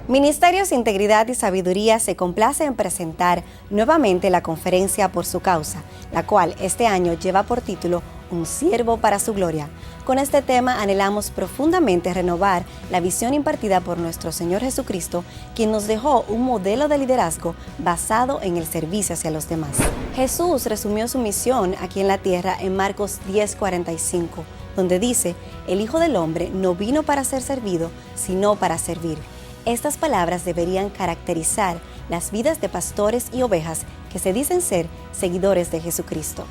Ministerios Integridad y Sabiduría se complace en presentar nuevamente la conferencia Por su Causa, la cual este año lleva por título Un siervo para su gloria. Con este tema anhelamos profundamente renovar la visión impartida por nuestro Señor Jesucristo, quien nos dejó un modelo de liderazgo basado en el servicio hacia los demás. Jesús resumió su misión aquí en la tierra en Marcos 10:45, donde dice: el Hijo del Hombre no vino para ser servido, sino para servir. Estas palabras deberían caracterizar las vidas de pastores y ovejas que se dicen ser seguidores de Jesucristo.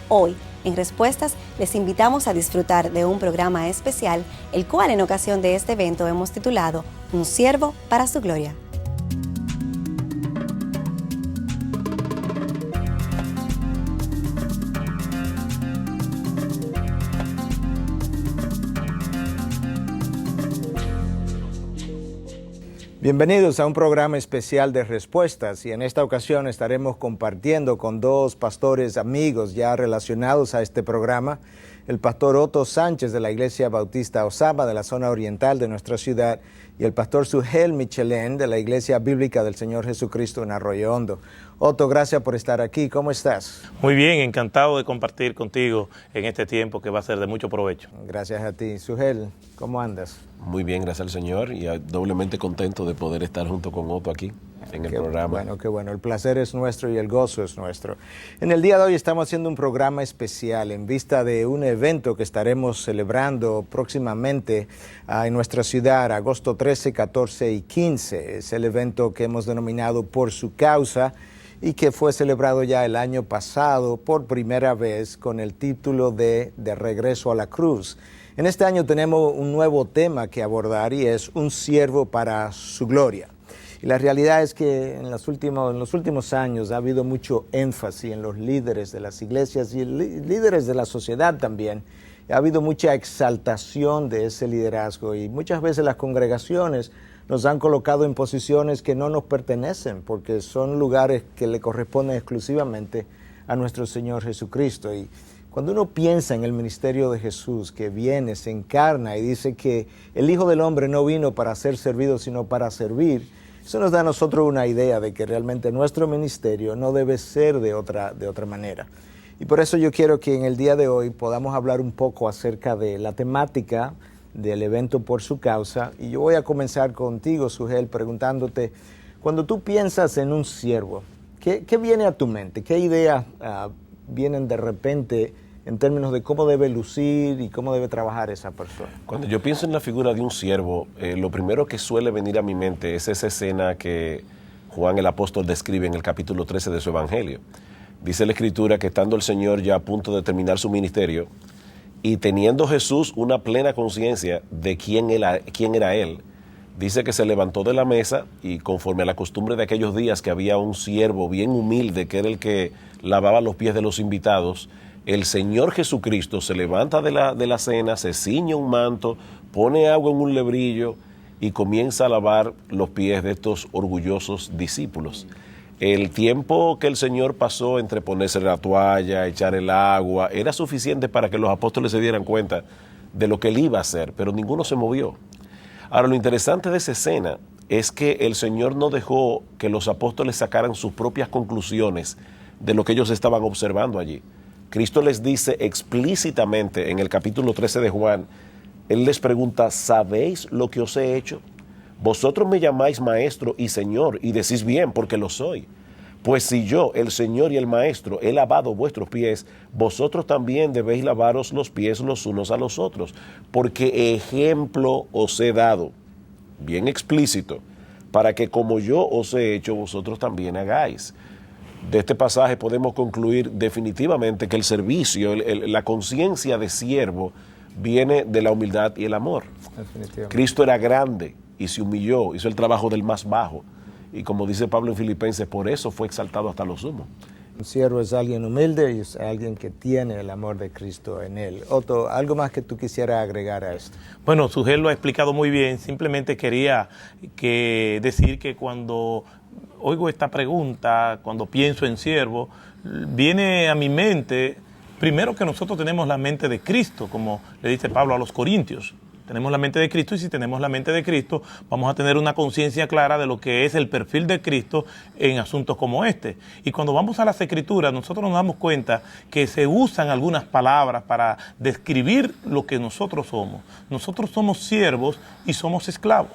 Hoy, en Respuestas, les invitamos a disfrutar de un programa especial, el cual en ocasión de este evento hemos titulado Un siervo para su gloria. Bienvenidos a un programa especial de Respuestas, y en esta ocasión estaremos compartiendo con dos pastores amigos ya relacionados a este programa, el pastor Otto Sánchez de la Iglesia Bautista Osama de la zona oriental de nuestra ciudad y el pastor Sugel Michelén de la Iglesia Bíblica del Señor Jesucristo en Arroyo Hondo. Otto, gracias por estar aquí. ¿Cómo estás? Muy bien, encantado de compartir contigo en este tiempo que va a ser de mucho provecho. Gracias a ti. Sugel, ¿cómo andas? Muy bien, gracias al Señor, y doblemente contento de poder estar junto con Otto aquí en el programa. Bueno, qué bueno. El placer es nuestro y el gozo es nuestro. En el día de hoy estamos haciendo un programa especial en vista de un evento que estaremos celebrando próximamente en nuestra ciudad, agosto 13, 14 y 15. Es el evento que hemos denominado Por su Causa y que fue celebrado ya el año pasado por primera vez con el título de Regreso a la Cruz. En este año tenemos un nuevo tema que abordar y es Un siervo para su gloria. Y la realidad es que en los últimos años ha habido mucho énfasis en los líderes de las iglesias y líderes de la sociedad también. Ha habido mucha exaltación de ese liderazgo y muchas veces las congregaciones nos han colocado en posiciones que no nos pertenecen porque son lugares que le corresponden exclusivamente a nuestro Señor Jesucristo. Y cuando uno piensa en el ministerio de Jesús, que viene, se encarna y dice que el Hijo del Hombre no vino para ser servido, sino para servir, eso nos da a nosotros una idea de que realmente nuestro ministerio no debe ser de otra manera. Y por eso yo quiero que en el día de hoy podamos hablar un poco acerca de la temática del evento Por su Causa. Y yo voy a comenzar contigo, Sugel, preguntándote, cuando tú piensas en un siervo, ¿qué viene a tu mente? ¿Qué ideas vienen de repente en términos de cómo debe lucir y cómo debe trabajar esa persona? Cuando yo pienso en la figura de un siervo, lo primero que suele venir a mi mente es esa escena que Juan el apóstol describe en el capítulo 13 de su evangelio. Dice la escritura que estando el Señor ya a punto de terminar su ministerio y teniendo Jesús una plena conciencia de quién era él, dice que se levantó de la mesa y conforme a la costumbre de aquellos días que había un siervo bien humilde que era el que lavaba los pies de los invitados, el Señor Jesucristo se levanta de la cena, se ciñe un manto, pone agua en un lebrillo y comienza a lavar los pies de estos orgullosos discípulos. El tiempo que el Señor pasó entre ponerse la toalla, echar el agua, era suficiente para que los apóstoles se dieran cuenta de lo que él iba a hacer, pero ninguno se movió. Ahora, lo interesante de esa escena es que el Señor no dejó que los apóstoles sacaran sus propias conclusiones de lo que ellos estaban observando allí. Cristo les dice explícitamente en el capítulo 13 de Juan, Él les pregunta, ¿sabéis lo que os he hecho? Vosotros me llamáis maestro y señor, y decís bien, porque lo soy. Pues si yo, el Señor y el Maestro, he lavado vuestros pies, vosotros también debéis lavaros los pies los unos a los otros, porque ejemplo os he dado, bien explícito, para que como yo os he hecho, vosotros también hagáis. De este pasaje podemos concluir definitivamente que el servicio, la conciencia de siervo, viene de la humildad y el amor. Cristo era grande y se humilló, hizo el trabajo del más bajo. Y como dice Pablo en Filipenses, por eso fue exaltado hasta lo sumo. Un siervo es alguien humilde y es alguien que tiene el amor de Cristo en él. Otto, ¿algo más que tú quisieras agregar a esto? Bueno, Sugel lo ha explicado muy bien. Simplemente quería decir que cuando oigo esta pregunta, cuando pienso en siervo, viene a mi mente, primero que nosotros tenemos la mente de Cristo, como le dice Pablo a los Corintios. tenemos la mente de Cristo, y si tenemos la mente de Cristo, vamos a tener una conciencia clara de lo que es el perfil de Cristo en asuntos como este. Y cuando vamos a las Escrituras, nosotros nos damos cuenta que se usan algunas palabras para describir lo que nosotros somos. Nosotros somos siervos y somos esclavos.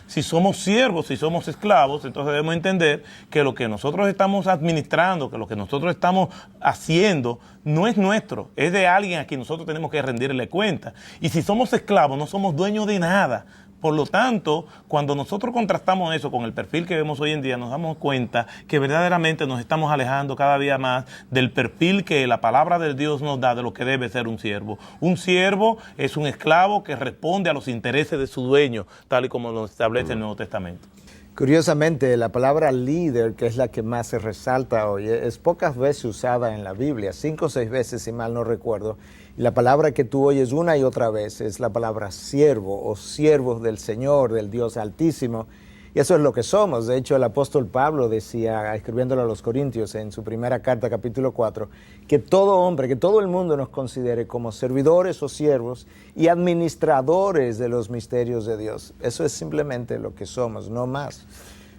Si somos siervos, si somos esclavos, entonces debemos entender que lo que nosotros estamos administrando, que lo que nosotros estamos haciendo, no es nuestro, es de alguien a quien nosotros tenemos que rendirle cuenta. Y si somos esclavos, no somos dueños de nada. Por lo tanto, cuando nosotros contrastamos eso con el perfil que vemos hoy en día, nos damos cuenta que verdaderamente nos estamos alejando cada día más del perfil que la palabra de Dios nos da de lo que debe ser un siervo. Un siervo es un esclavo que responde a los intereses de su dueño, tal y como lo establece el Nuevo Testamento. Curiosamente, la palabra líder, que es la que más se resalta hoy, es pocas veces usada en la Biblia, 5 o 6 veces si mal no recuerdo. Y la palabra que tú oyes una y otra vez es la palabra siervo o siervos del Señor, del Dios Altísimo. Y eso es lo que somos. De hecho, el apóstol Pablo decía, escribiéndole a los Corintios en su primera carta, capítulo 4, que todo hombre, que todo el mundo nos considere como servidores o siervos y administradores de los misterios de Dios. Eso es simplemente lo que somos, no más.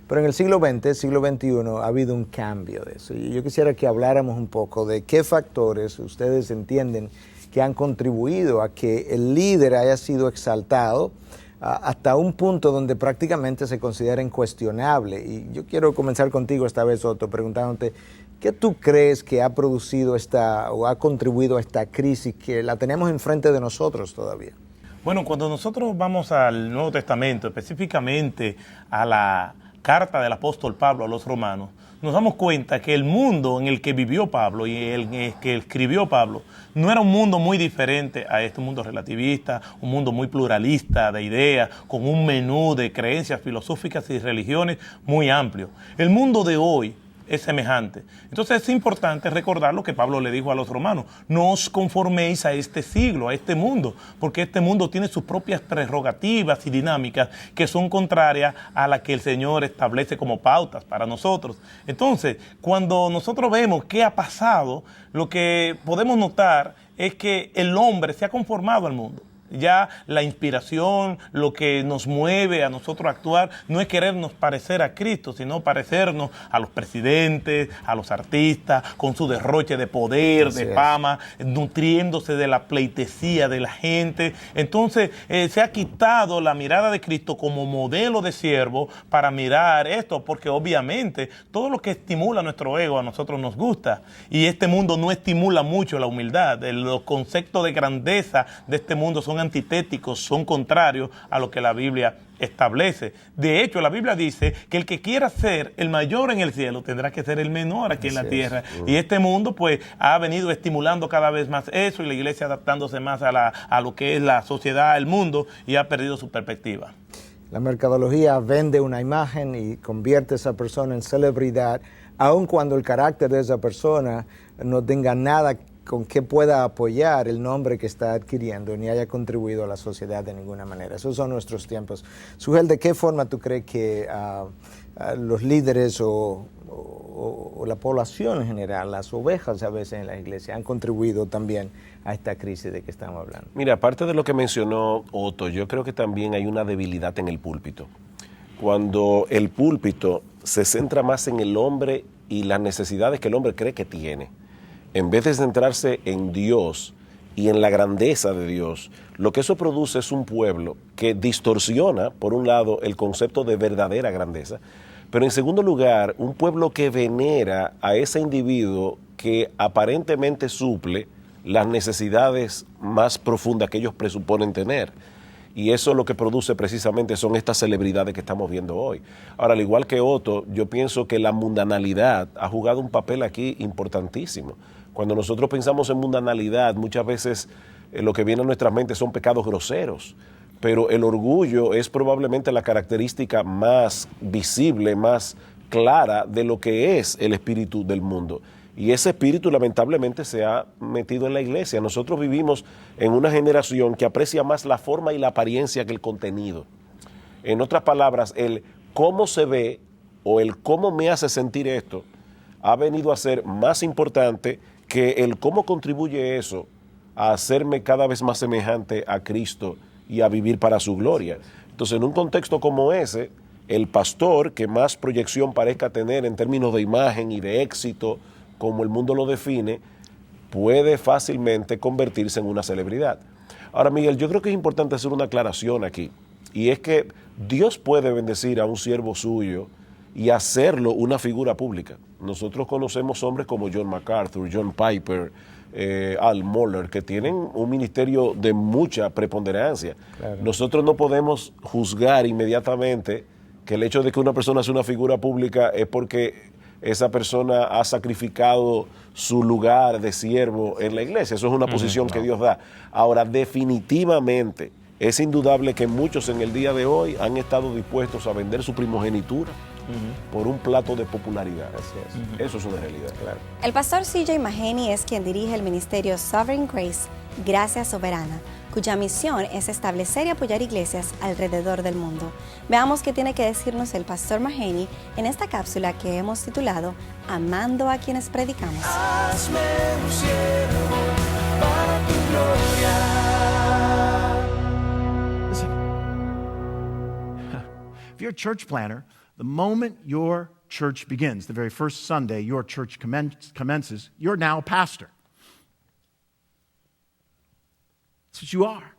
Pero en el siglo XX, siglo XXI, ha habido un cambio de eso. Y yo quisiera que habláramos un poco de qué factores ustedes entienden que han contribuido a que el líder haya sido exaltado hasta un punto donde prácticamente se considera incuestionable. Y yo quiero comenzar contigo esta vez, Otto, preguntándote, ¿qué tú crees que ha producido o ha contribuido a esta crisis que la tenemos enfrente de nosotros todavía? Bueno, cuando nosotros vamos al Nuevo Testamento, específicamente a la carta del apóstol Pablo a los romanos, nos damos cuenta que el mundo en el que vivió Pablo y el que escribió Pablo no era un mundo muy diferente a este mundo relativista, un mundo muy pluralista de ideas, con un menú de creencias filosóficas y religiones muy amplio. El mundo de hoy es semejante. Entonces es importante recordar lo que Pablo le dijo a los romanos: no os conforméis a este siglo, a este mundo, porque este mundo tiene sus propias prerrogativas y dinámicas que son contrarias a las que el Señor establece como pautas para nosotros. Entonces, cuando nosotros vemos qué ha pasado, lo que podemos notar es que el hombre se ha conformado al mundo. Ya la inspiración, lo que nos mueve a nosotros a actuar, no es querernos parecer a Cristo, sino parecernos a los presidentes, a los artistas, con su derroche de poder, de fama, nutriéndose de la pleitesía de la gente. Entonces se ha quitado la mirada de Cristo como modelo de siervo para mirar esto, porque obviamente todo lo que estimula nuestro ego a nosotros nos gusta, y este mundo no estimula mucho la humildad. Los conceptos de grandeza de este mundo son antitéticos, son contrarios a lo que la Biblia establece. De hecho, la Biblia dice que el que quiera ser el mayor en el cielo tendrá que ser el menor aquí en la tierra. Y este mundo pues ha venido estimulando cada vez más eso, y la iglesia adaptándose más a lo que es la sociedad, el mundo, y ha perdido su perspectiva. La mercadología vende una imagen y convierte a esa persona en celebridad, aun cuando el carácter de esa persona no tenga nada con que pueda apoyar el nombre que está adquiriendo, ni haya contribuido a la sociedad de ninguna manera. Esos son nuestros tiempos. Sujel, ¿de qué forma tú crees que los líderes o la población en general, las ovejas a veces en la iglesia, han contribuido también a esta crisis de que estamos hablando? Mira, aparte de lo que mencionó Otto, yo creo que también hay una debilidad en el púlpito. Cuando el púlpito se centra más en el hombre y las necesidades que el hombre cree que tiene, en vez de centrarse en Dios y en la grandeza de Dios, lo que eso produce es un pueblo que distorsiona, por un lado, el concepto de verdadera grandeza, pero en segundo lugar, un pueblo que venera a ese individuo que aparentemente suple las necesidades más profundas que ellos presuponen tener. Y eso lo que produce precisamente son estas celebridades que estamos viendo hoy. Ahora, al igual que Otto, yo pienso que la mundanalidad ha jugado un papel aquí importantísimo. Cuando nosotros pensamos en mundanalidad, muchas veces lo que viene a nuestras mentes son pecados groseros, pero el orgullo es probablemente la característica más visible, más clara de lo que es el espíritu del mundo. Y ese espíritu lamentablemente se ha metido en la iglesia. Nosotros vivimos en una generación que aprecia más la forma y la apariencia que el contenido. En otras palabras, el cómo se ve o el cómo me hace sentir esto ha venido a ser más importante que el cómo contribuye eso a hacerme cada vez más semejante a Cristo y a vivir para su gloria. Entonces, en un contexto como ese, el pastor que más proyección parezca tener en términos de imagen y de éxito, como el mundo lo define, puede fácilmente convertirse en una celebridad. Ahora, Miguel, yo creo que es importante hacer una aclaración aquí, y es que Dios puede bendecir a un siervo suyo y hacerlo una figura pública. Nosotros conocemos hombres como John MacArthur, John Piper, Al Mohler, que tienen un ministerio de mucha preponderancia. Claro. Nosotros no podemos juzgar inmediatamente que el hecho de que una persona sea una figura pública es porque esa persona ha sacrificado su lugar de siervo en la iglesia. Eso es una posición que Dios da. Ahora, definitivamente, es indudable que muchos en el día de hoy han estado dispuestos a vender su primogenitura por un plato de popularidad. Eso es una realidad. Claro. El pastor C.J. Mahaney es quien dirige el ministerio Sovereign Grace, Gracia Soberana, cuya misión es establecer y apoyar iglesias alrededor del mundo. Veamos qué tiene que decirnos el pastor Mahaney en esta cápsula que hemos titulado Amando a quienes predicamos. Hazme un siervo para tu gloria. Listen, if you're a church planner, the moment your church begins, the very first Sunday your church commences, you're now a pastor. That's what you are.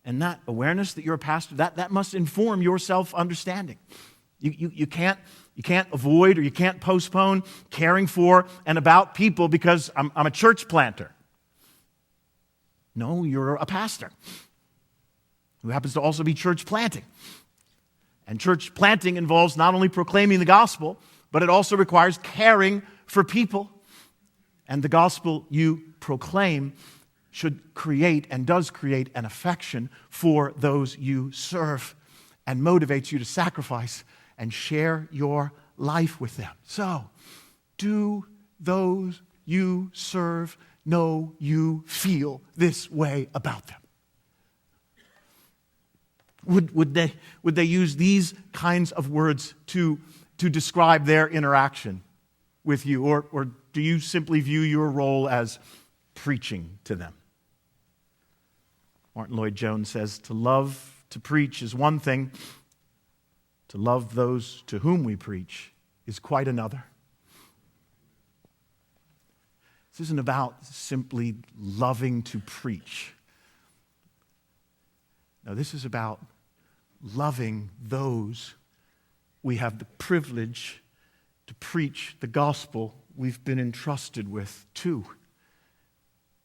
And that awareness that you're a pastor, that must inform your self-understanding. You can't avoid or you can't postpone caring for and about people because I'm a church planter. No, you're a pastor who happens to also be church planting. And church planting involves not only proclaiming the gospel, but it also requires caring for people. And the gospel you proclaim should create and does create an affection for those you serve and motivates you to sacrifice and share your life with them. So, do those you serve know you feel this way about them? Would they use these kinds of words to describe their interaction with you? Or do you simply view your role as preaching to them? Martin Lloyd-Jones says, to love to preach is one thing. To love those to whom we preach is quite another. This isn't about simply loving to preach. No, this is about loving those we have the privilege to preach the gospel we've been entrusted with to.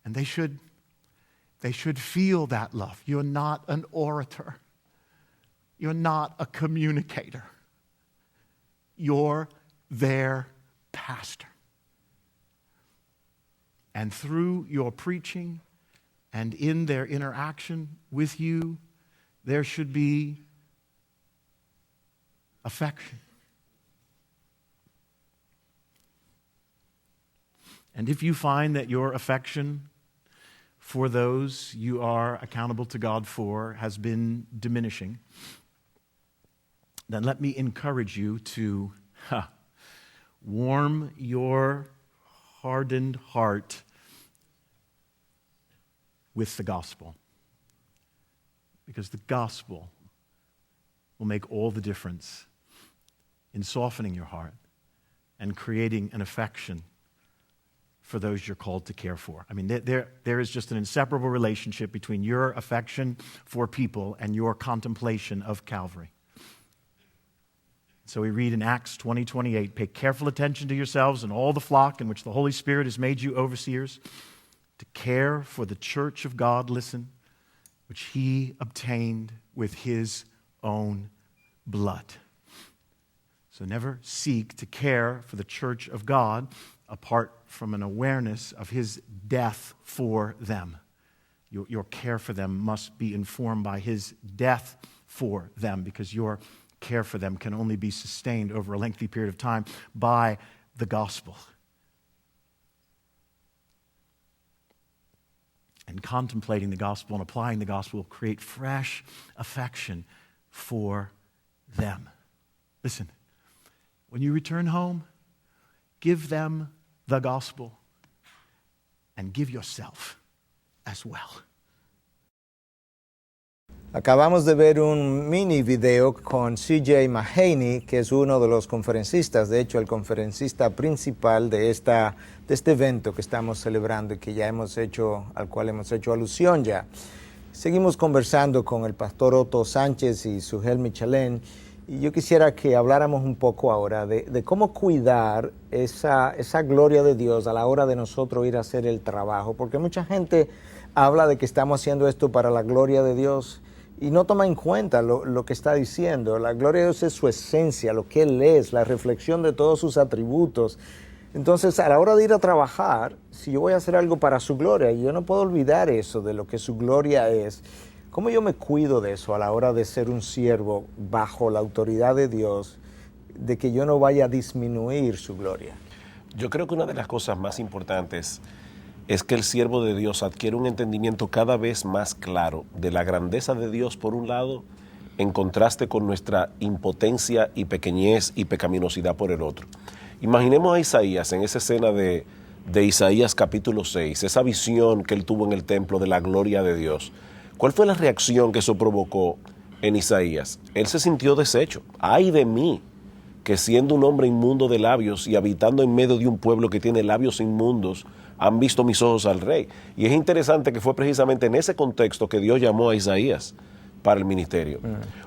And they should feel that love. You're not an orator. You're not a communicator. You're their pastor. And through your preaching and in their interaction with you, there should be affection. And if you find that your affection for those you are accountable to God for has been diminishing, then let me encourage you to warm your hardened heart with the gospel. Because the gospel will make all the difference in softening your heart and creating an affection for those you're called to care for. I mean, there is just an inseparable relationship between your affection for people and your contemplation of Calvary. So we read in Acts 20:28, pay careful attention to yourselves and all the flock in which the Holy Spirit has made you overseers, to care for the church of God, listen, which he obtained with his own blood. So never seek to care for the church of God apart from an awareness of his death for them. Your care for them must be informed by his death for them, because your care for them can only be sustained over a lengthy period of time by the gospel. And contemplating the gospel and applying the gospel will create fresh affection for them. Listen, when you return home, give them the gospel and give yourself as well. Acabamos de ver un mini video con C.J. Mahaney, que es uno de los conferencistas, de hecho el conferencista principal de este evento que estamos celebrando y que al cual hemos hecho alusión ya. Seguimos conversando con el pastor Otto Sánchez y Sujel Michelén, y yo quisiera que habláramos un poco ahora de cómo cuidar esa gloria de Dios a la hora de nosotros ir a hacer el trabajo, porque mucha gente habla de que estamos haciendo esto para la gloria de Dios y no toma en cuenta lo que está diciendo. La gloria de Dios es su esencia, lo que Él es, la reflexión de todos sus atributos. Entonces, a la hora de ir a trabajar, si yo voy a hacer algo para su gloria, y yo no puedo olvidar eso de lo que su gloria es, ¿cómo yo me cuido de eso a la hora de ser un siervo bajo la autoridad de Dios, de que yo no vaya a disminuir su gloria? Yo creo que una de las cosas más importantes es que el siervo de Dios adquiere un entendimiento cada vez más claro de la grandeza de Dios por un lado, en contraste con nuestra impotencia y pequeñez y pecaminosidad por el otro. Imaginemos a Isaías en esa escena de Isaías capítulo 6, esa visión que él tuvo en el templo de la gloria de Dios. ¿Cuál fue la reacción que eso provocó en Isaías? Él se sintió deshecho. ¡Ay de mí! Que siendo un hombre inmundo de labios y habitando en medio de un pueblo que tiene labios inmundos, han visto mis ojos al rey. Y es interesante que fue precisamente en ese contexto que Dios llamó a Isaías para el ministerio.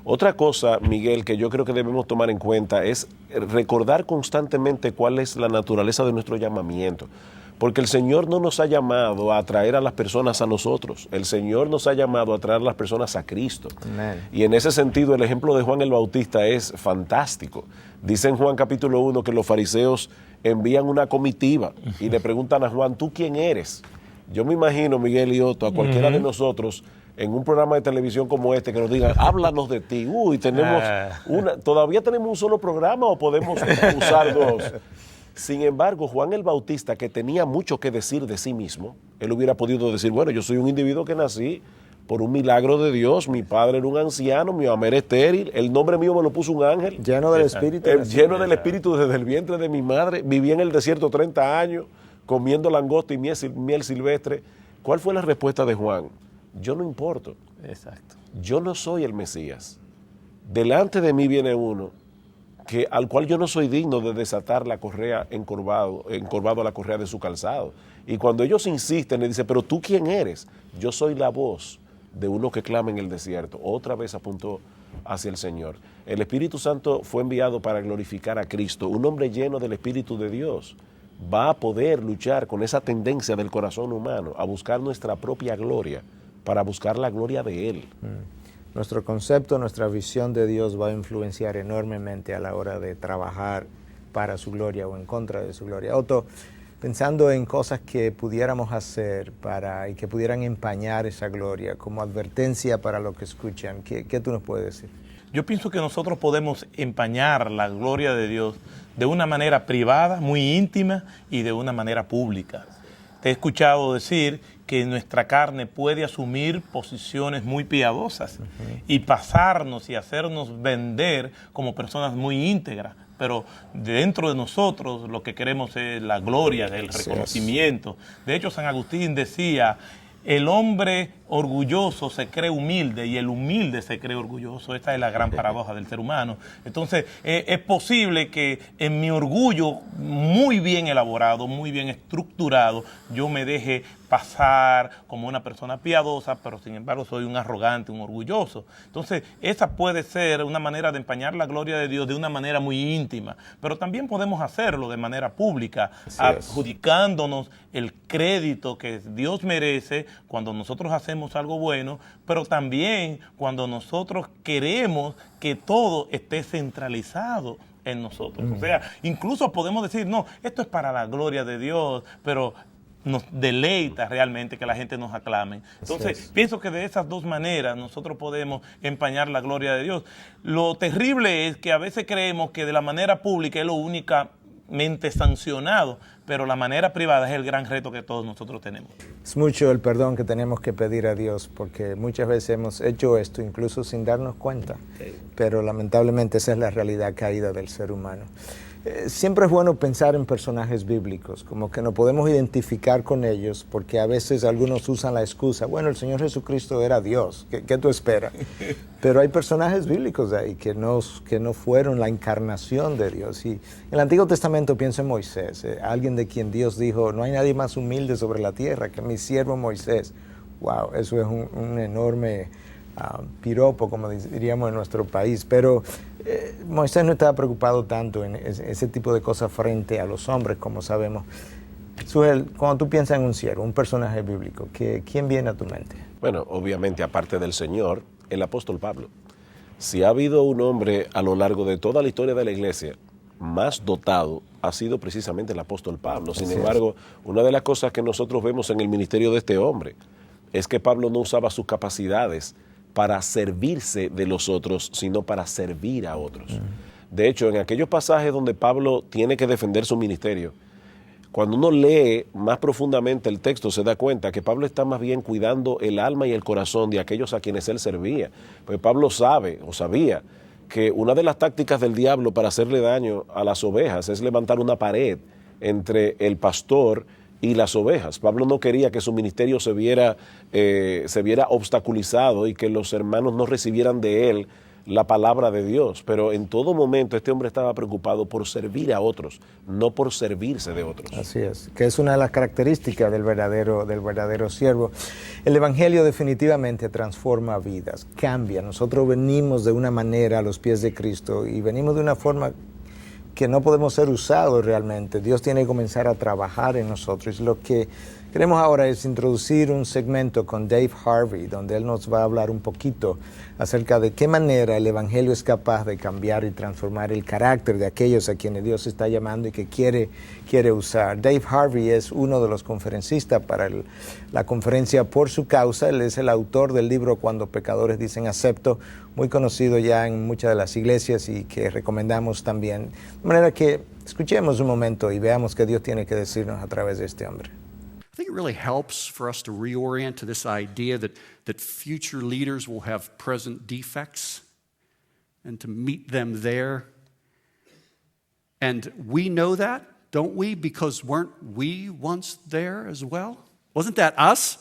Otra cosa, Miguel, que yo creo que debemos tomar en cuenta es recordar constantemente cuál es la naturaleza de nuestro llamamiento. Porque el Señor no nos ha llamado a atraer a las personas a nosotros. El Señor nos ha llamado a atraer a las personas a Cristo. Amén. Y en ese sentido, el ejemplo de Juan el Bautista es fantástico. Dice en Juan capítulo 1 que los fariseos envían una comitiva y le preguntan a Juan, ¿tú quién eres? Yo me imagino, Miguel y Otto, a cualquiera de nosotros en un programa de televisión como este que nos digan, háblanos de ti. ¿Todavía tenemos un solo programa o podemos usar dos? Sin embargo, Juan el Bautista, que tenía mucho que decir de sí mismo, él hubiera podido decir, bueno, yo soy un individuo que nací por un milagro de Dios, mi padre era un anciano, mi mamá era estéril, el nombre mío me lo puso un ángel. Lleno del Espíritu. Lleno del Espíritu desde el vientre de mi madre, viví en el desierto 30 años, comiendo langosta y miel silvestre. ¿Cuál fue la respuesta de Juan? Yo no importo. Exacto. Yo no soy el Mesías. Delante de mí viene uno al cual yo no soy digno de desatar la correa encorvado a la correa de su calzado. Y cuando ellos insisten, le dice, pero ¿tú quién eres? Yo soy la voz de uno que clama en el desierto. Otra vez apuntó hacia el Señor. El Espíritu Santo fue enviado para glorificar a Cristo. Un hombre lleno del Espíritu de Dios va a poder luchar con esa tendencia del corazón humano a buscar nuestra propia gloria para buscar la gloria de Él. Nuestro concepto, nuestra visión de Dios va a influenciar enormemente a la hora de trabajar para su gloria o en contra de su gloria. Otto, pensando en cosas que pudiéramos hacer y que pudieran empañar esa gloria, como advertencia para los que escuchan, ¿qué tú nos puedes decir? Yo pienso que nosotros podemos empañar la gloria de Dios de una manera privada, muy íntima, y de una manera pública. Te he escuchado decir que nuestra carne puede asumir posiciones muy piadosas y pasarnos y hacernos vender como personas muy íntegras, pero dentro de nosotros lo que queremos es la gloria, el reconocimiento. De hecho, San Agustín decía, el hombre orgulloso se cree humilde y el humilde se cree orgulloso. Esta es la gran paradoja del ser humano. Entonces, es posible que en mi orgullo muy bien elaborado, muy bien estructurado, yo me deje pasar como una persona piadosa, pero sin embargo soy un arrogante, un orgulloso. Entonces, esa puede ser una manera de empañar la gloria de Dios de una manera muy íntima, pero también podemos hacerlo de manera pública, adjudicándonos el crédito que Dios merece cuando nosotros hacemos algo bueno, pero también cuando nosotros queremos que todo esté centralizado en nosotros. O sea, incluso podemos decir, no, esto es para la gloria de Dios, pero nos deleita realmente que la gente nos aclame. Entonces, pienso que de esas dos maneras nosotros podemos empañar la gloria de Dios. Lo terrible es que a veces creemos que de la manera pública es lo únicamente sancionado, pero la manera privada es el gran reto que todos nosotros tenemos. Es mucho el perdón que tenemos que pedir a Dios, porque muchas veces hemos hecho esto incluso sin darnos cuenta, pero lamentablemente esa es la realidad caída del ser humano. Siempre es bueno pensar en personajes bíblicos, como que nos podemos identificar con ellos, porque a veces algunos usan la excusa, bueno, el Señor Jesucristo era Dios, ¿qué tú esperas? Pero hay personajes bíblicos de ahí que no fueron la encarnación de Dios. Y en el Antiguo Testamento pienso en Moisés, alguien de quien Dios dijo, no hay nadie más humilde sobre la tierra que mi siervo Moisés. Wow, eso es un enorme piropo, como diríamos en nuestro país, pero Moisés no estaba preocupado tanto en ese tipo de cosas frente a los hombres, como sabemos. Sujel, cuando tú piensas en un siervo, un personaje bíblico, ¿quién viene a tu mente? Bueno, obviamente, aparte del Señor, el apóstol Pablo. Si ha habido un hombre a lo largo de toda la historia de la iglesia más dotado, ha sido precisamente el apóstol Pablo. Sin embargo, una de las cosas que nosotros vemos en el ministerio de este hombre es que Pablo no usaba sus capacidades para servirse de los otros, sino para servir a otros. De hecho, en aquellos pasajes donde Pablo tiene que defender su ministerio, cuando uno lee más profundamente el texto, se da cuenta que Pablo está más bien cuidando el alma y el corazón de aquellos a quienes él servía. Pues Pablo sabía que una de las tácticas del diablo para hacerle daño a las ovejas es levantar una pared entre el pastor y las ovejas. Pablo no quería que su ministerio se viera obstaculizado y que los hermanos no recibieran de él la palabra de Dios, pero en todo momento este hombre estaba preocupado por servir a otros, no por servirse de otros. Así es, que es una de las características del verdadero siervo. El Evangelio definitivamente transforma vidas, cambia. Nosotros venimos de una manera a los pies de Cristo y venimos de una forma que no podemos ser usados realmente. Dios tiene que comenzar a trabajar en nosotros. Lo que queremos ahora es introducir un segmento con Dave Harvey, donde él nos va a hablar un poquito acerca de qué manera el Evangelio es capaz de cambiar y transformar el carácter de aquellos a quienes Dios está llamando y que quiere usar. Dave Harvey es uno de los conferencistas para la conferencia Por Su Causa. Él es el autor del libro Cuando Pecadores Dicen Acepto, muy conocido ya en muchas de las iglesias y que recomendamos también. De manera que escuchemos un momento y veamos qué Dios tiene que decirnos a través de este hombre. I think it really helps for us to reorient to this idea that future leaders will have present defects and to meet them there. And we know that, don't we? Because weren't we once there as well? Wasn't that us?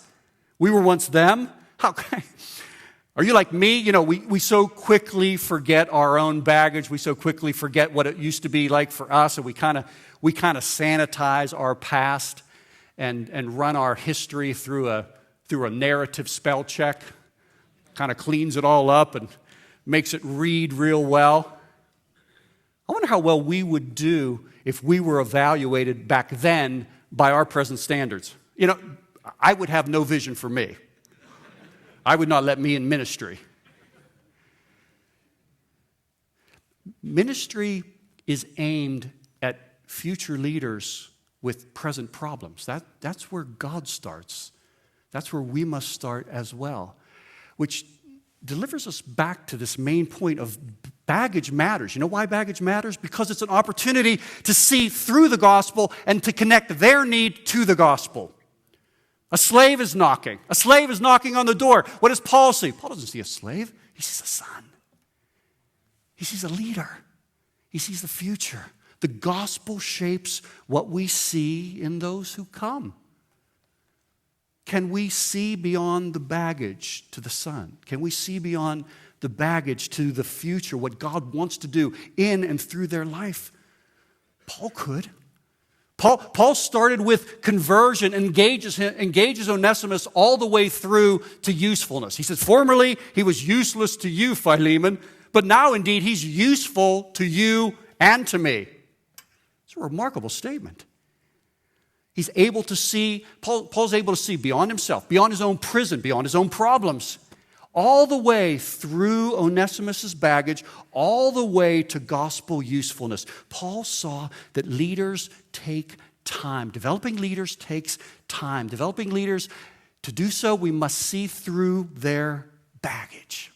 We were once them. Are you like me? You know, we so quickly forget our own baggage. We so quickly forget what it used to be like for us, and we kind of sanitize our past and run our history through a narrative spell check. Kind of cleans it all up and makes it read real well. I wonder how well we would do if we were evaluated back then by our present standards. You know, I would have no vision for me. I would not let me in ministry. Ministry is aimed at future leaders with present problems. That's where God starts. That's where we must start as well, which delivers us back to this main point of baggage matters. You know why baggage matters? Because it's an opportunity to see through the gospel and to connect their need to the gospel. A slave is knocking. A slave is knocking on the door. What does Paul see? Paul doesn't see a slave. He sees a son. He sees a leader. He sees the future. The gospel shapes what we see in those who come. Can we see beyond the baggage to the son? Can we see beyond the baggage to the future, what God wants to do in and through their life? Paul could. Paul started with conversion, engages Onesimus all the way through to usefulness. He says, formerly he was useless to you, Philemon, but now indeed he's useful to you and to me. It's a remarkable statement. He's able to see, Paul's able to see beyond himself, beyond his own prison, beyond his own problems, all the way through Onesimus' baggage, all the way to gospel usefulness. Paul saw that leaders take time. Developing leaders takes time. Developing leaders, to do so, we must see through their baggage.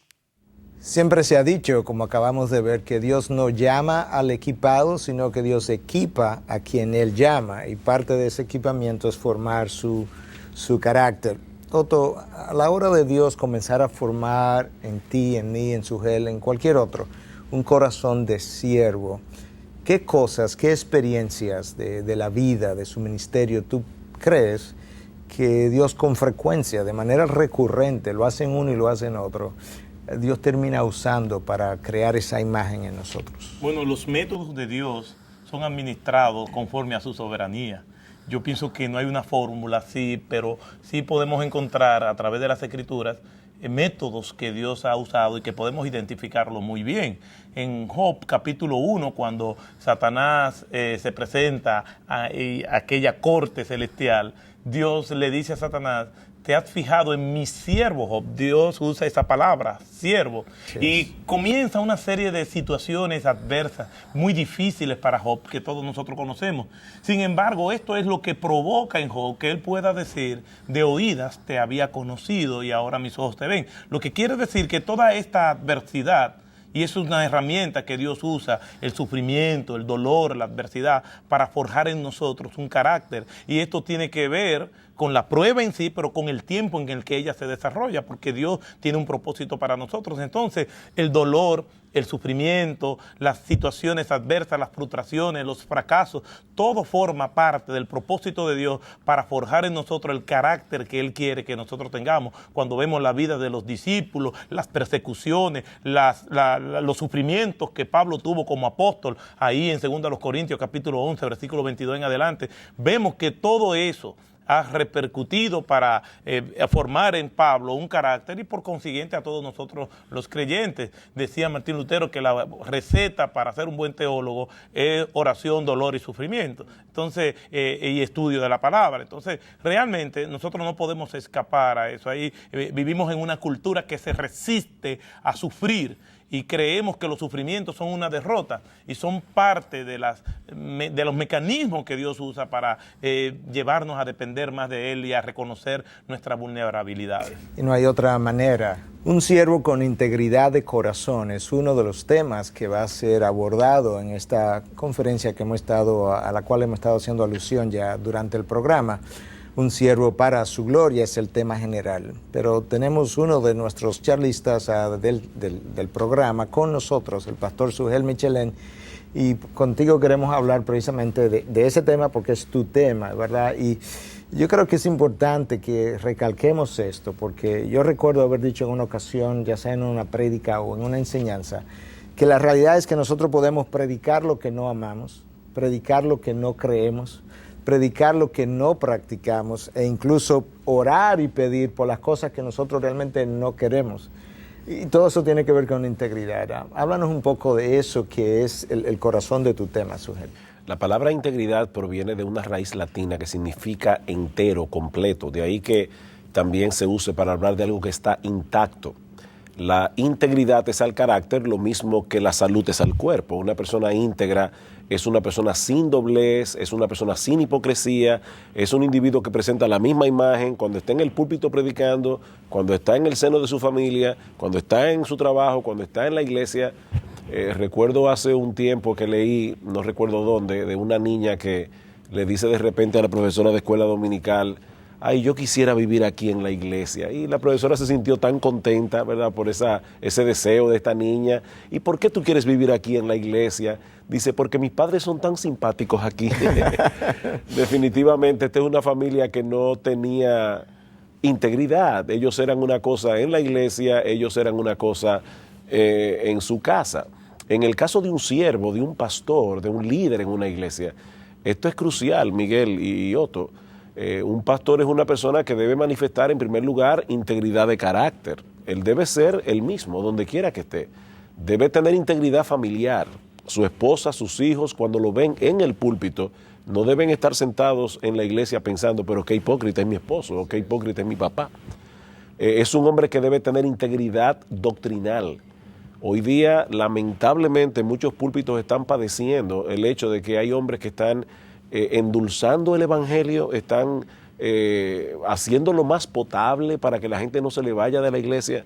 Siempre se ha dicho, como acabamos de ver, que Dios no llama al equipado, sino que Dios equipa a quien Él llama. Y parte de ese equipamiento es formar su carácter. Toto, a la hora de Dios comenzar a formar en ti, en mí, en Sujel, en cualquier otro, un corazón de siervo, ¿qué cosas, qué experiencias de la vida, de su ministerio, tú crees que Dios con frecuencia, de manera recurrente, lo hace en uno y lo hace en otro, Dios termina usando para crear esa imagen en nosotros? Bueno, los métodos de Dios son administrados conforme a su soberanía. Yo pienso que no hay una fórmula, sí, pero sí podemos encontrar a través de las Escrituras métodos que Dios ha usado y que podemos identificarlo muy bien. En Job capítulo 1, cuando Satanás se presenta a aquella corte celestial, Dios le dice a Satanás: te has fijado en mi siervo Job. Dios usa esa palabra, siervo. Sí. Y comienza una serie de situaciones adversas, muy difíciles para Job, que todos nosotros conocemos. Sin embargo, esto es lo que provoca en Job que él pueda decir: de oídas te había conocido y ahora mis ojos te ven. Lo que quiere decir que toda esta adversidad, y es una herramienta que Dios usa, el sufrimiento, el dolor, la adversidad, para forjar en nosotros un carácter. Y esto tiene que ver con la prueba en sí, pero con el tiempo en el que ella se desarrolla, porque Dios tiene un propósito para nosotros. Entonces, el dolor, el sufrimiento, las situaciones adversas, las frustraciones, los fracasos, todo forma parte del propósito de Dios para forjar en nosotros el carácter que Él quiere que nosotros tengamos. Cuando vemos la vida de los discípulos, las persecuciones, los sufrimientos que Pablo tuvo como apóstol, ahí en 2 Corintios capítulo 11, versículo 22 en adelante, vemos que todo eso ha repercutido para formar en Pablo un carácter y por consiguiente a todos nosotros los creyentes. Decía Martín Lutero que la receta para ser un buen teólogo es oración, dolor y sufrimiento. Entonces, y estudio de la palabra. Entonces, realmente nosotros no podemos escapar a eso. Ahí vivimos en una cultura que se resiste a sufrir y creemos que los sufrimientos son una derrota y son parte de los mecanismos que Dios usa para llevarnos a depender más de Él y a reconocer nuestras vulnerabilidades. Y no hay otra manera. Un siervo con integridad de corazón es uno de los temas que va a ser abordado en esta conferencia que a la cual hemos estado haciendo alusión ya durante el programa. Un siervo para su gloria es el tema general, pero tenemos uno de nuestros charlistas del programa con nosotros, el pastor Sugel Michelén, y contigo queremos hablar precisamente de ese tema porque es tu tema, ¿verdad? Y yo creo que es importante que recalquemos esto, porque yo recuerdo haber dicho en una ocasión, ya sea en una prédica o en una enseñanza, que la realidad es que nosotros podemos predicar lo que no amamos, predicar lo que no creemos, predicar lo que no practicamos e incluso orar y pedir por las cosas que nosotros realmente no queremos. Y todo eso tiene que ver con integridad. Háblanos un poco de eso que es el corazón de tu tema, Sugel. La palabra integridad proviene de una raíz latina que significa entero, completo. De ahí que también se use para hablar de algo que está intacto. La integridad es al carácter, lo mismo que la salud es al cuerpo. Una persona íntegra es una persona sin doblez, es una persona sin hipocresía, es un individuo que presenta la misma imagen cuando está en el púlpito predicando, cuando está en el seno de su familia, cuando está en su trabajo, cuando está en la iglesia. Recuerdo hace un tiempo que leí, no recuerdo dónde, de una niña que le dice de repente a la profesora de escuela dominical: ay, yo quisiera vivir aquí en la iglesia. Y la profesora se sintió tan contenta, ¿verdad?, por ese deseo de esta niña. ¿Y por qué tú quieres vivir aquí en la iglesia? Dice: porque mis padres son tan simpáticos aquí. Definitivamente, esta es una familia que no tenía integridad. Ellos eran una cosa en la iglesia, ellos eran una cosa en su casa. En el caso de un siervo, de un pastor, de un líder en una iglesia, esto es crucial, Miguel y Otto. Un pastor es una persona que debe manifestar en primer lugar integridad de carácter. Él debe ser el mismo, donde quiera que esté. Debe tener integridad familiar. Su esposa, sus hijos, cuando lo ven en el púlpito, no deben estar sentados en la iglesia pensando: pero qué hipócrita es mi esposo, o qué hipócrita es mi papá. Es un hombre que debe tener integridad doctrinal. Hoy día, lamentablemente, muchos púlpitos están padeciendo el hecho de que hay hombres que están endulzando el evangelio, están haciéndolo más potable para que la gente no se le vaya de la iglesia.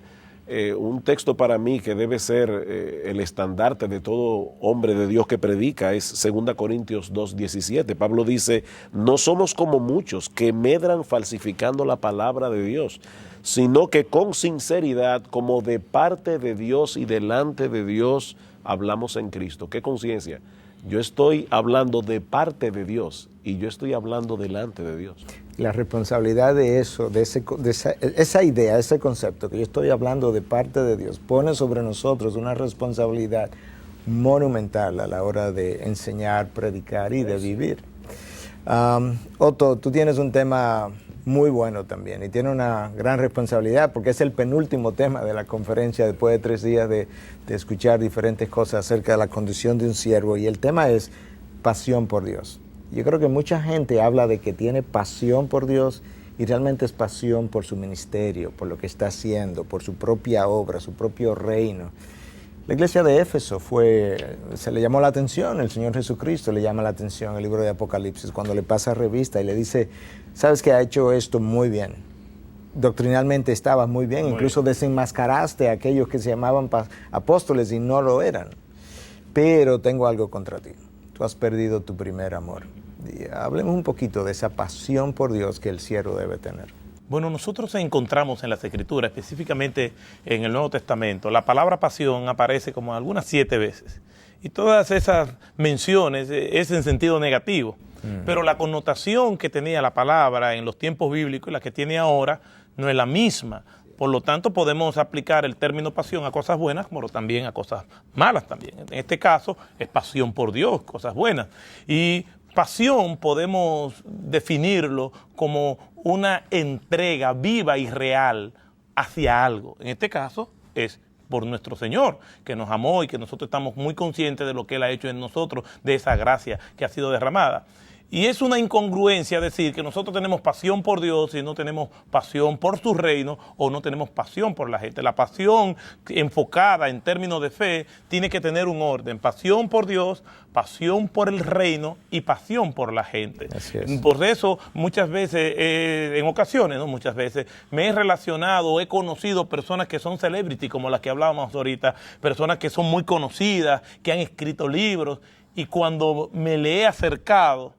Un texto para mí que debe ser el estandarte de todo hombre de Dios que predica es 2 Corintios 2:17. Pablo dice: no somos como muchos que medran falsificando la palabra de Dios, sino que con sinceridad, como de parte de Dios y delante de Dios, hablamos en Cristo. ¿Qué conciencia? Yo estoy hablando de parte de Dios y yo estoy hablando delante de Dios. La responsabilidad de eso, esa idea, ese concepto, que yo estoy hablando de parte de Dios, pone sobre nosotros una responsabilidad monumental a la hora de enseñar, predicar y de vivir. Otto, tú tienes un tema muy bueno también y tiene una gran responsabilidad porque es el penúltimo tema de la conferencia después de 3 días de escuchar diferentes cosas acerca de la condición de un siervo, y el tema es pasión por Dios. Yo creo que mucha gente habla de que tiene pasión por Dios y realmente es pasión por su ministerio, por lo que está haciendo, por su propia obra, su propio reino. La iglesia de Éfeso se le llamó la atención, el Señor Jesucristo le llama la atención el libro de Apocalipsis cuando le pasa revista y le dice, sabes que ha hecho esto muy bien, doctrinalmente estaba muy bien, incluso desenmascaraste a aquellos que se llamaban apóstoles y no lo eran, pero tengo algo contra ti, tú has perdido tu primer amor. Y hablemos un poquito de esa pasión por Dios que el siervo debe tener. Bueno, nosotros encontramos en las Escrituras, específicamente en el Nuevo Testamento, la palabra pasión aparece como algunas 7 veces. Y todas esas menciones es en sentido negativo. Pero la connotación que tenía la palabra en los tiempos bíblicos y la que tiene ahora no es la misma. Por lo tanto, podemos aplicar el término pasión a cosas buenas, como también a cosas malas también. En este caso, es pasión por Dios, cosas buenas. Y pasión podemos definirlo como una entrega viva y real hacia algo. En este caso es por nuestro Señor, que nos amó y que nosotros estamos muy conscientes de lo que Él ha hecho en nosotros, de esa gracia que ha sido derramada. Y es una incongruencia decir que nosotros tenemos pasión por Dios y no tenemos pasión por su reino o no tenemos pasión por la gente. La pasión enfocada en términos de fe tiene que tener un orden. Pasión por Dios, pasión por el reino y pasión por la gente. Así es. Por eso muchas veces, en ocasiones, no muchas veces, me he relacionado, he conocido personas que son celebrity, como las que hablábamos ahorita, personas que son muy conocidas, que han escrito libros, y cuando me le he acercado,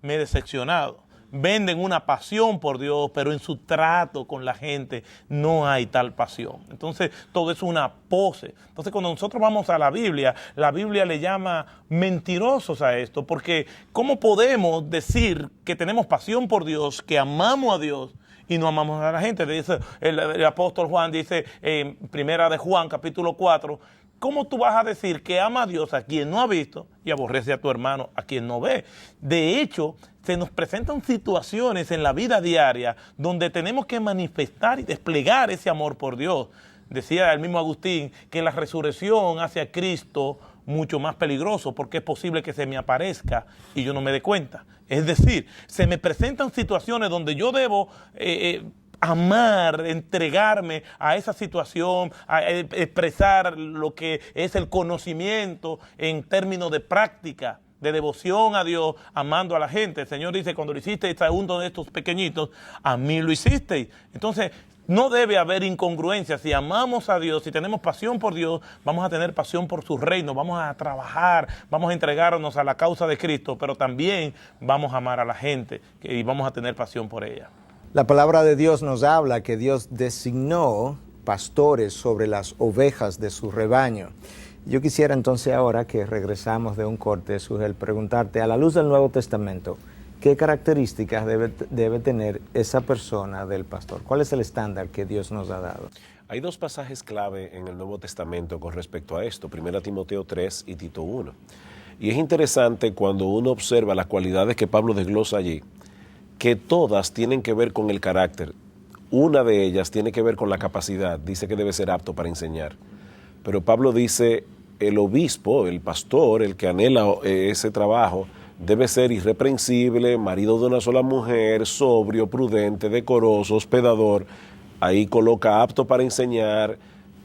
me he decepcionado. Venden una pasión por Dios, pero en su trato con la gente no hay tal pasión. Entonces, todo es una pose. Entonces, cuando nosotros vamos a la Biblia le llama mentirosos a esto, porque ¿cómo podemos decir que tenemos pasión por Dios, que amamos a Dios, y no amamos a la gente? Dice el apóstol Juan, dice en Primera de Juan, capítulo 4, ¿cómo tú vas a decir que ama a Dios a quien no ha visto y aborrece a tu hermano a quien no ve? De hecho, se nos presentan situaciones en la vida diaria donde tenemos que manifestar y desplegar ese amor por Dios. Decía el mismo Agustín que la resurrección hace a Cristo mucho más peligroso porque es posible que se me aparezca y yo no me dé cuenta. Es decir, se me presentan situaciones donde yo debo amar, entregarme a esa situación, a expresar lo que es el conocimiento en términos de práctica, de devoción a Dios, amando a la gente. El Señor dice, cuando lo hicisteis a uno de estos pequeñitos, a mí lo hicisteis. Entonces, no debe haber incongruencia. Si amamos a Dios, si tenemos pasión por Dios, vamos a tener pasión por su reino, vamos a trabajar, vamos a entregarnos a la causa de Cristo, pero también vamos a amar a la gente y vamos a tener pasión por ella. La palabra de Dios nos habla que Dios designó pastores sobre las ovejas de su rebaño. Yo quisiera entonces ahora que regresamos de un corte, Sujel, preguntarte, a la luz del Nuevo Testamento, ¿qué características debe tener esa persona del pastor? ¿Cuál es el estándar que Dios nos ha dado? Hay 2 pasajes clave en el Nuevo Testamento con respecto a esto, 1 Timoteo 3 y Tito 1. Y es interesante cuando uno observa las cualidades que Pablo desglosa allí, que todas tienen que ver con el carácter. Una de ellas tiene que ver con la capacidad, dice que debe ser apto para enseñar. Pero Pablo dice, el obispo, el pastor, el que anhela ese trabajo, debe ser irreprensible, marido de una sola mujer, sobrio, prudente, decoroso, hospedador. Ahí coloca apto para enseñar,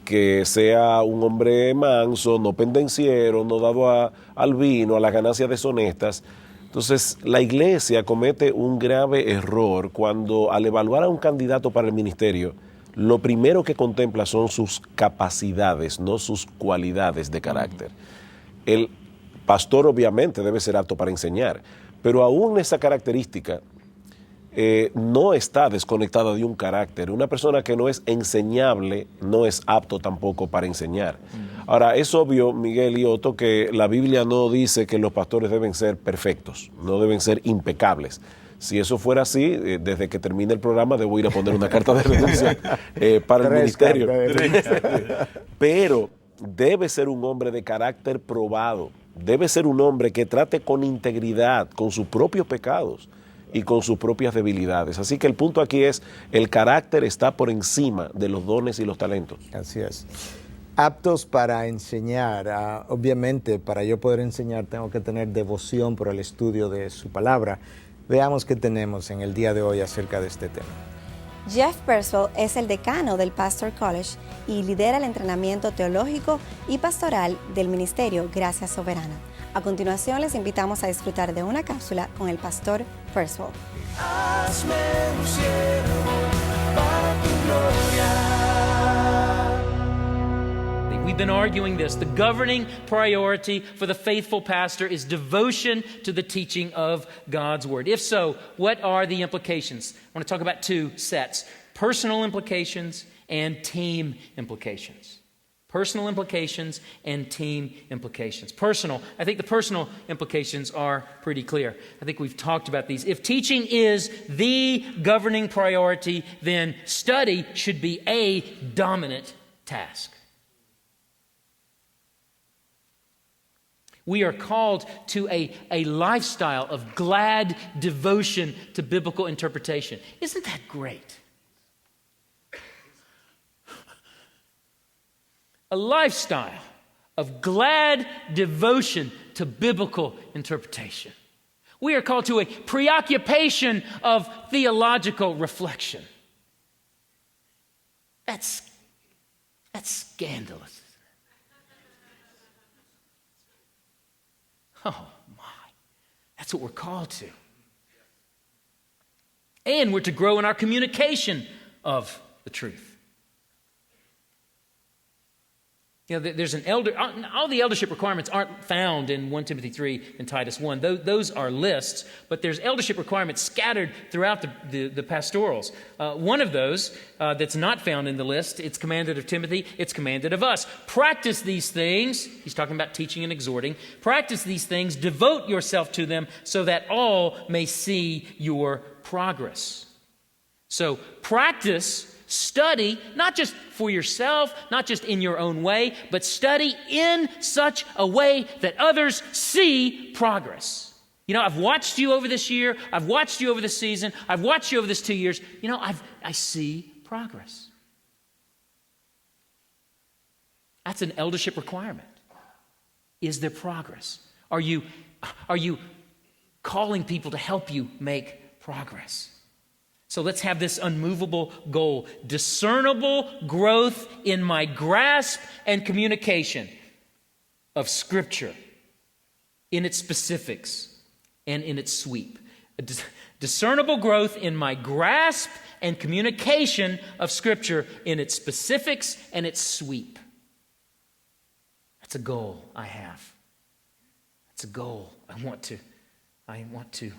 que sea un hombre manso, no pendenciero, no dado al vino, a las ganancias deshonestas. Entonces, la iglesia comete un grave error cuando al evaluar a un candidato para el ministerio, lo primero que contempla son sus capacidades, no sus cualidades de carácter. El pastor obviamente debe ser apto para enseñar, pero aún esa característica no está desconectada de un carácter. Una persona que no es enseñable no es apto tampoco para enseñar. Ahora, es obvio, Miguel y Otto, que la Biblia no dice que los pastores deben ser perfectos, no deben ser impecables. Si eso fuera así, desde que termine el programa debo ir a poner una carta de renuncia para el ministerio. Pero debe ser un hombre de carácter probado, debe ser un hombre que trate con integridad, con sus propios pecados y con sus propias debilidades. Así que el punto aquí es, el carácter está por encima de los dones y los talentos. Así es. Aptos para enseñar. Obviamente, para yo poder enseñar tengo que tener devoción por el estudio de su palabra. Veamos qué tenemos en el día de hoy acerca de este tema. Jeff Perswell es el decano del Pastor College y lidera el entrenamiento teológico y pastoral del ministerio Gracia Soberana. A continuación les invitamos a disfrutar de una cápsula con el pastor Perswell. Hazme un siervo para tu gloria. We've been arguing this. The governing priority for the faithful pastor is devotion to the teaching of God's Word. If so, what are the implications? I want to talk about two sets: personal implications and team implications. Personal implications and team implications. Personal, I think the personal implications are pretty clear. I think we've talked about these. If teaching is the governing priority, then study should be a dominant task. We are called to a lifestyle of glad devotion to biblical interpretation. Isn't that great? A lifestyle of glad devotion to biblical interpretation. We are called to a preoccupation of theological reflection. That's scandalous. Oh, my. That's what we're called to. And we're to grow in our communication of the truth. You know, there's an elder, all the eldership requirements aren't found in 1 Timothy 3 and Titus 1. Those are lists, but there's eldership requirements scattered throughout the pastorals. One of those that's not found in the list, it's commanded of Timothy, it's commanded of us. Practice these things. He's talking about teaching and exhorting. Practice these things, devote yourself to them so that all may see your progress. So practice. Study, not just for yourself, not just in your own way, but study in such a way that others see progress. You know, I've watched you over this year, I've watched you over this season, I've watched you over this 2 years. You know, I see progress. That's an eldership requirement. Is there progress? Are you calling people to help you make progress? So let's have this unmovable goal: discernible growth in my grasp and communication of Scripture, in its specifics and in its sweep. Discernible growth in my grasp and communication of Scripture, in its specifics and its sweep. That's a goal I have. That's a goal I want to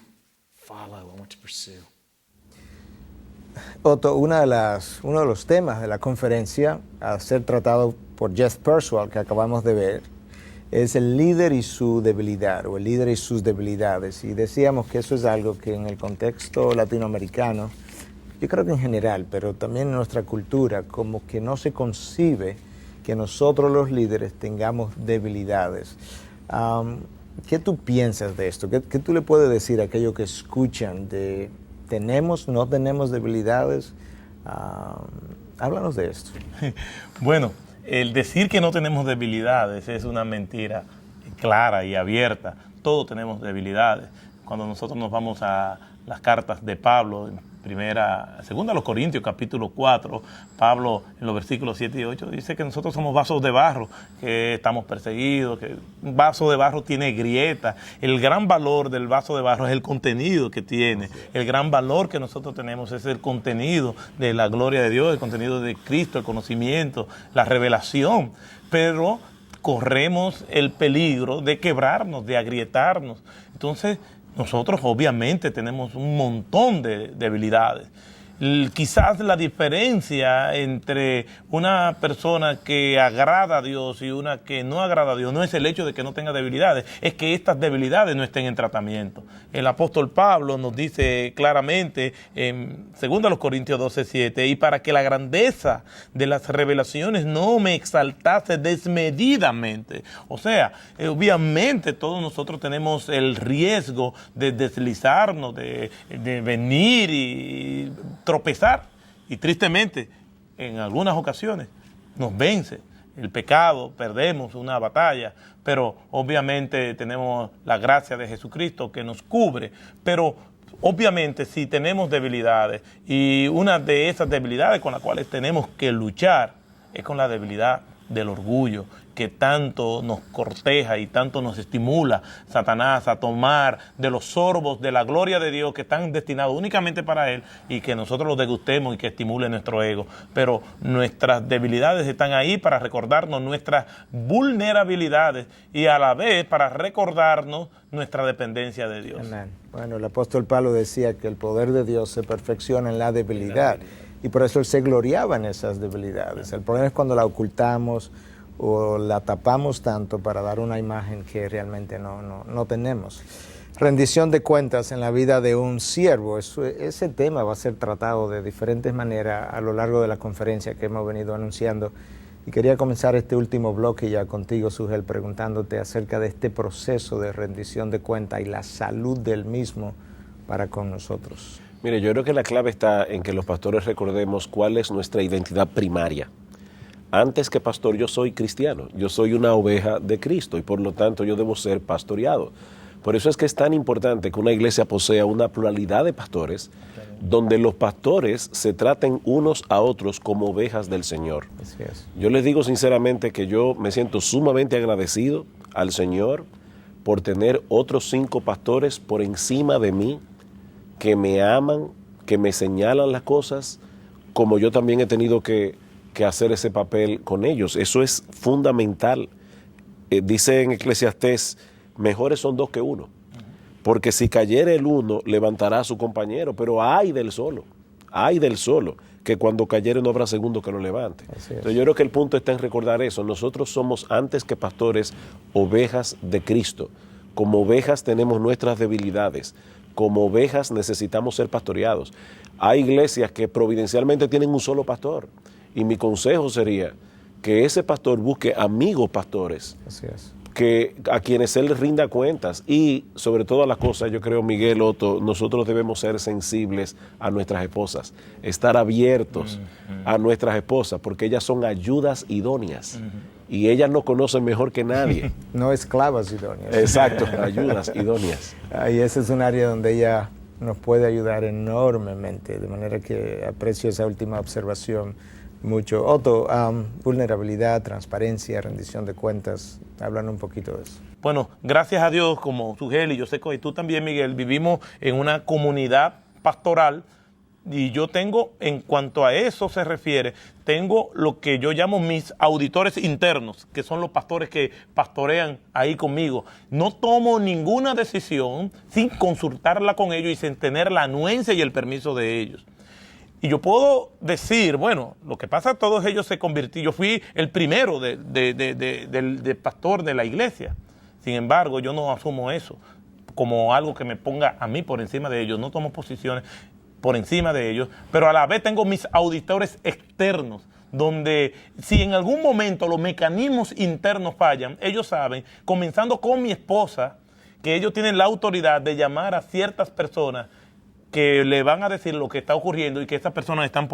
follow, I want to pursue. Otto, uno de los temas de la conferencia a ser tratado por Jeff Perswell, que acabamos de ver, es el líder y su debilidad, o el líder y sus debilidades. Y decíamos que eso es algo que en el contexto latinoamericano, yo creo que en general, pero también en nuestra cultura, como que no se concibe que nosotros los líderes tengamos debilidades. ¿Qué tú piensas de esto? ¿Qué tú le puedes decir a aquellos que escuchan de... ¿Tenemos, no tenemos debilidades? Háblanos de esto. Bueno, el decir que no tenemos debilidades es una mentira clara y abierta. Todos tenemos debilidades. Cuando nosotros nos vamos a las cartas de Pablo, segunda a los Corintios, capítulo 4, Pablo en los versículos 7 y 8 dice que nosotros somos vasos de barro, que estamos perseguidos, que un vaso de barro tiene grietas. El gran valor del vaso de barro es el contenido que tiene. El gran valor que nosotros tenemos es el contenido de la gloria de Dios, el contenido de Cristo, el conocimiento, la revelación. Pero corremos el peligro de quebrarnos, de agrietarnos. Entonces, nosotros obviamente tenemos un montón de debilidades. quizás la diferencia entre una persona que agrada a Dios y una que no agrada a Dios no es el hecho de que no tenga debilidades, es que estas debilidades no estén en tratamiento. El apóstol Pablo nos dice claramente en 2 Corintios 12:7, y para que la grandeza de las revelaciones no me exaltase desmedidamente. O sea, obviamente todos nosotros tenemos el riesgo de deslizarnos, de venir y tropezar, y tristemente en algunas ocasiones nos vence el pecado, perdemos una batalla, pero obviamente tenemos la gracia de Jesucristo que nos cubre. Pero obviamente si tenemos debilidades, y una de esas debilidades con las cuales tenemos que luchar es con la debilidad del orgullo, que tanto nos corteja y tanto nos estimula Satanás a tomar de los sorbos de la gloria de Dios que están destinados únicamente para Él, y que nosotros los degustemos y que estimule nuestro ego. Pero nuestras debilidades están ahí para recordarnos nuestras vulnerabilidades y a la vez para recordarnos nuestra dependencia de Dios. Amén. Bueno, el apóstol Pablo decía que el poder de Dios se perfecciona en la debilidad, y por eso él se gloriaba en esas debilidades. El problema es cuando la ocultamos o la tapamos tanto para dar una imagen que realmente no tenemos. Rendición de cuentas en la vida de un siervo. Ese tema va a ser tratado de diferentes maneras a lo largo de la conferencia que hemos venido anunciando. Y quería comenzar este último bloque ya contigo, Sugel, preguntándote acerca de este proceso de rendición de cuentas y la salud del mismo para con nosotros. Mire, yo creo que la clave está en que los pastores recordemos cuál es nuestra identidad primaria. Antes que pastor, yo soy cristiano, yo soy una oveja de Cristo y por lo tanto yo debo ser pastoreado. Por eso es que es tan importante que una iglesia posea una pluralidad de pastores, donde los pastores se traten unos a otros como ovejas del Señor. Así es. Yo les digo sinceramente que yo me siento sumamente agradecido al Señor por tener otros 5 pastores por encima de mí, que me aman, que me señalan las cosas, como yo también he tenido que hacer ese papel con ellos. Eso es fundamental. Dice en Eclesiastés, mejores son 2 que 1, porque si cayere el uno, levantará a su compañero, pero ay del solo, que cuando cayere no habrá segundo que lo levante. Entonces yo creo que el punto está en recordar eso. Nosotros somos, antes que pastores, ovejas de Cristo. Como ovejas tenemos nuestras debilidades. Como ovejas necesitamos ser pastoreados. Hay iglesias que providencialmente tienen un solo pastor, y mi consejo sería que ese pastor busque amigos pastores. Así es. A quienes él rinda cuentas. Y sobre todas las cosas, yo creo, Miguel, Otto, nosotros debemos ser sensibles a nuestras esposas, estar abiertos a nuestras esposas, porque ellas son ayudas idóneas. Y ellas nos conocen mejor que nadie. No esclavas idóneas. Exacto, ayudas idóneas. Y ese es un área donde ella nos puede ayudar enormemente, de manera que aprecio esa última observación mucho. Otto, vulnerabilidad, transparencia, rendición de cuentas, hablan un poquito de eso. Bueno, gracias a Dios, como Sugel y yo sé que tú también, Miguel, vivimos en una comunidad pastoral, y yo tengo, en cuanto a eso se refiere, tengo lo que yo llamo mis auditores internos, que son los pastores que pastorean ahí conmigo. No tomo ninguna decisión sin consultarla con ellos y sin tener la anuencia y el permiso de ellos. Y yo puedo decir, bueno, lo que pasa, todos ellos se convirtieron, yo fui el primero de pastor de la iglesia. Sin embargo, yo no asumo eso como algo que me ponga a mí por encima de ellos. No tomo posiciones por encima de ellos, pero a la vez tengo mis auditores externos, donde si en algún momento los mecanismos internos fallan, ellos saben, comenzando con mi esposa, que ellos tienen la autoridad de llamar a ciertas personas que le van a decir lo que está ocurriendo y que estas personas están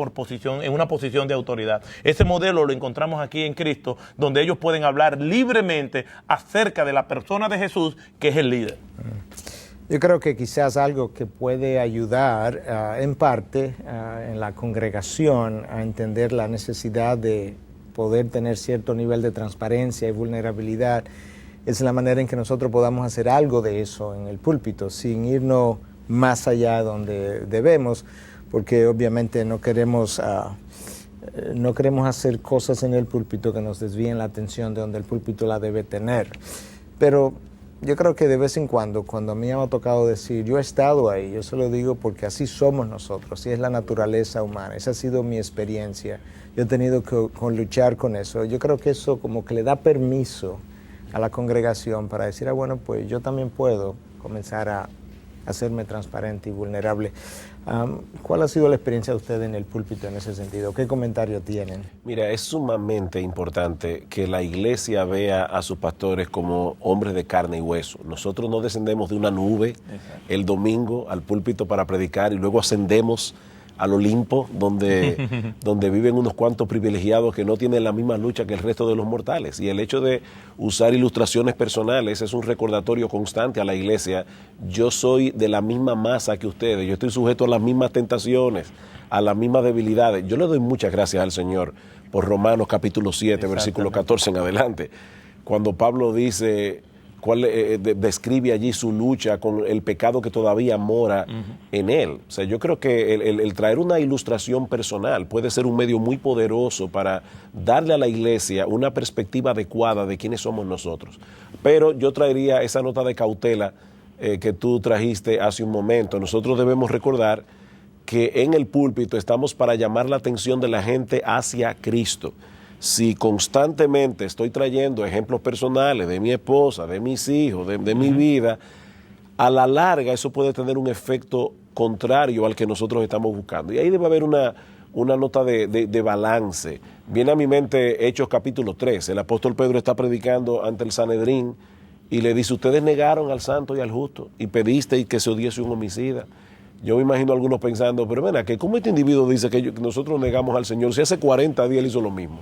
en una posición de autoridad. Ese modelo lo encontramos aquí en Cristo, donde ellos pueden hablar libremente acerca de la persona de Jesús, que es el líder. Yo creo que quizás algo que puede ayudar en parte en la congregación a entender la necesidad de poder tener cierto nivel de transparencia y vulnerabilidad es la manera en que nosotros podamos hacer algo de eso en el púlpito, sin irnos más allá donde debemos, porque obviamente no queremos hacer cosas en el púlpito que nos desvíen la atención de donde el púlpito la debe tener. Pero yo creo que de vez en cuando a mí me ha tocado decir, yo he estado ahí, yo se lo digo porque así somos nosotros, así es la naturaleza humana, esa ha sido mi experiencia, yo he tenido que luchar con eso. Yo creo que eso como que le da permiso a la congregación para decir, bueno, pues yo también puedo comenzar a hacerme transparente y vulnerable. ¿Cuál ha sido la experiencia de ustedes en el púlpito en ese sentido? ¿Qué comentario tienen? Mira, es sumamente importante que la iglesia vea a sus pastores como hombres de carne y hueso. Nosotros no descendemos de una nube el domingo al púlpito para predicar y luego ascendemos al Olimpo, donde viven unos cuantos privilegiados que no tienen la misma lucha que el resto de los mortales. Y el hecho de usar ilustraciones personales es un recordatorio constante a la iglesia. Yo soy de la misma masa que ustedes, yo estoy sujeto a las mismas tentaciones, a las mismas debilidades. Yo le doy muchas gracias al Señor por Romanos capítulo 7, versículo 14 en adelante, cuando Pablo dice... describe allí su lucha con el pecado que todavía mora en él. O sea, yo creo que el traer una ilustración personal puede ser un medio muy poderoso para darle a la iglesia una perspectiva adecuada de quiénes somos nosotros. Pero yo traería esa nota de cautela que tú trajiste hace un momento. Nosotros debemos recordar que en el púlpito estamos para llamar la atención de la gente hacia Cristo. Si constantemente estoy trayendo ejemplos personales de mi esposa, de mis hijos, de mi vida, a la larga eso puede tener un efecto contrario al que nosotros estamos buscando. Y ahí debe haber una nota de balance. Viene a mi mente Hechos capítulo 3. El apóstol Pedro está predicando ante el Sanedrín y le dice, ustedes negaron al santo y al justo y pedisteis que se odiese un homicida. Yo me imagino a algunos pensando, pero ven, que ¿cómo este individuo dice que nosotros negamos al Señor? Si hace 40 días él hizo lo mismo.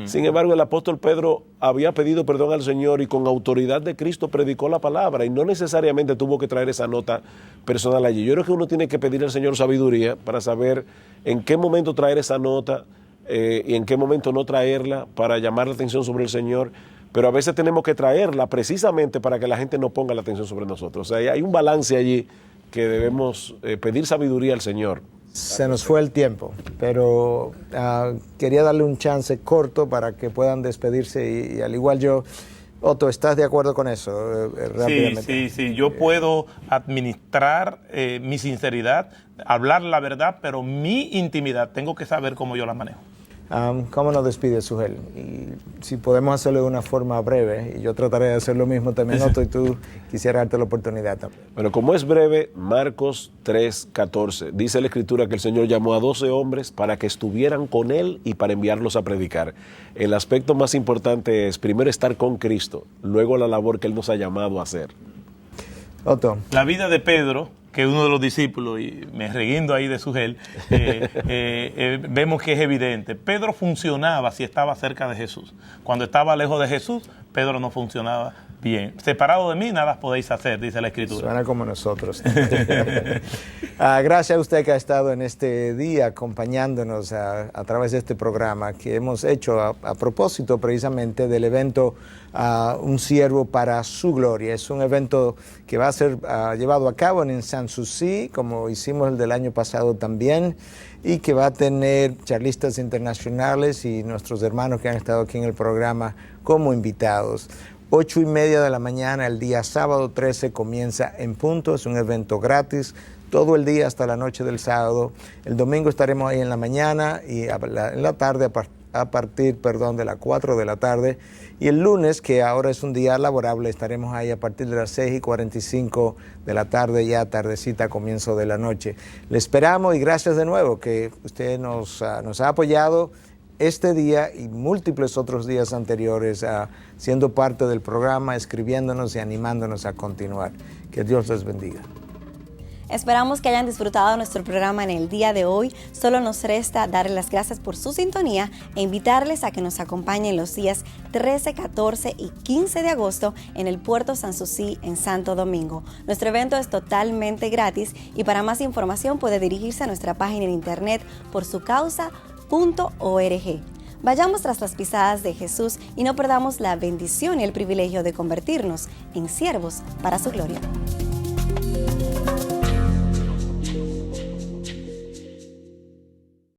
Sin embargo, el apóstol Pedro había pedido perdón al Señor y con autoridad de Cristo predicó la palabra y no necesariamente tuvo que traer esa nota personal allí. Yo creo que uno tiene que pedir al Señor sabiduría para saber en qué momento traer esa nota y en qué momento no traerla para llamar la atención sobre el Señor. Pero a veces tenemos que traerla precisamente para que la gente no ponga la atención sobre nosotros. O sea, hay un balance allí que debemos pedir sabiduría al Señor. Se nos fue el tiempo, pero quería darle un chance corto para que puedan despedirse y al igual yo, Otto, ¿estás de acuerdo con eso? Rápidamente. Sí, yo puedo administrar mi sinceridad, hablar la verdad, pero mi intimidad tengo que saber cómo yo la manejo. ¿Cómo nos despide, Sugel? Y si podemos hacerlo de una forma breve, y yo trataré de hacer lo mismo también, Otto, y tú quisiera darte la oportunidad también. Bueno, como es breve, Marcos 3:14, dice la Escritura que el Señor llamó a 12 hombres para que estuvieran con Él y para enviarlos a predicar. El aspecto más importante es, primero, estar con Cristo, luego la labor que Él nos ha llamado a hacer. Otto. La vida de Pedro, que es uno de los discípulos, y me reguindo ahí de Sugel, vemos que es evidente. Pedro funcionaba si estaba cerca de Jesús. Cuando estaba lejos de Jesús, Pedro no funcionaba bien. Separado de mí, nada podéis hacer, dice la Escritura. Suena como nosotros. Gracias a usted que ha estado en este día acompañándonos a través de este programa que hemos hecho a propósito precisamente del evento Un Siervo para su Gloria. Es un evento que va a ser llevado a cabo en Sanssouci, como hicimos el del año pasado también, y que va a tener charlistas internacionales y nuestros hermanos que han estado aquí en el programa como invitados. 8:30 de la mañana, el día sábado 13 comienza en punto, es un evento gratis, todo el día hasta la noche del sábado. El domingo estaremos ahí en la mañana y en la tarde a partir de las 4 de la tarde. Y el lunes, que ahora es un día laborable, estaremos ahí a partir de las 6:45 de la tarde, ya tardecita, comienzo de la noche. Le esperamos y gracias de nuevo que usted nos ha apoyado este día y múltiples otros días anteriores siendo parte del programa, escribiéndonos y animándonos a continuar. Que Dios les bendiga. Esperamos que hayan disfrutado nuestro programa en el día de hoy. Solo nos resta darles las gracias por su sintonía e invitarles a que nos acompañen los días 13, 14 y 15 de agosto en el Puerto Sanssouci en Santo Domingo. Nuestro evento es totalmente gratis y para más información puede dirigirse a nuestra página en internet porsucausa.org. Vayamos tras las pisadas de Jesús y no perdamos la bendición y el privilegio de convertirnos en siervos para su gloria.